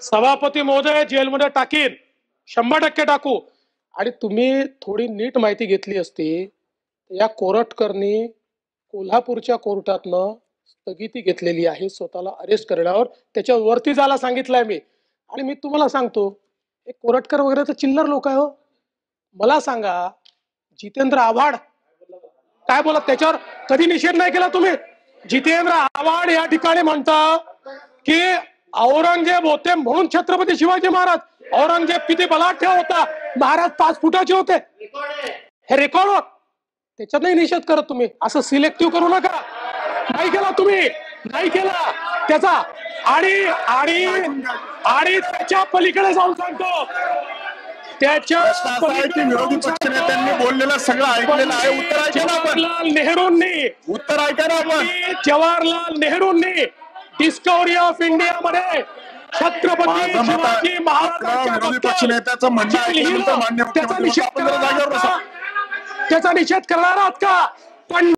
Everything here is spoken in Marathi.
सभापती महोदय जेलमध्ये टाकीन, 100% टाकू. आणि तुम्ही थोडी नीट माहिती घेतली असती, या कोरटकरनी कोल्हापूरच्या कोर्टातनं स्थगिती घेतलेली आहे स्वतःला अरेस्ट करण्यावर. त्याच्यावरती जायला सांगितलंय मी. आणि मी तुम्हाला सांगतो, हे कोरटकर वगैरे तर चिल्लर लोक आहे हो. मला सांगा, जितेंद्र आव्हाड काय बोलत, त्याच्यावर कधी निषेध नाही केला तुम्ही? जितेंद्र आव्हाड या ठिकाणी म्हणता की औरंगजेब होते म्हणून छत्रपती शिवाजी महाराज, औरंगजेब किती बलाढ्य होता, महाराज 5 फुटाचे होते, हे रेकॉर्ड होत. त्याच्यातही निषेध करत तुम्ही. असं सिलेक्टिव्ह करू नका. नाही केला तुम्ही, नाही केला त्याचा. आणि आणि आणि त्याच्या पलीकडे जाऊन सांगतो, त्याच्या विरोधी पक्ष नेत्यांनी बोललेलं सगळं ऐकलेलं आहे. उत्तर ऐका ना आपण. जवाहरलाल नेहरूंनी, उत्तर ऐका ना आपण. जवाहरलाल नेहरूंनी डिस्कवरी ऑफ इंडिया मध्ये छत्रपती शिवाजी महाराजांच्या विरोधी पक्ष नेत्याचं म्हणणं ऐकल्यानंतर मान्य त्याचा निषेध आपण जरा जागेवर बसा. त्याचा निषेध करणार आहात का? पण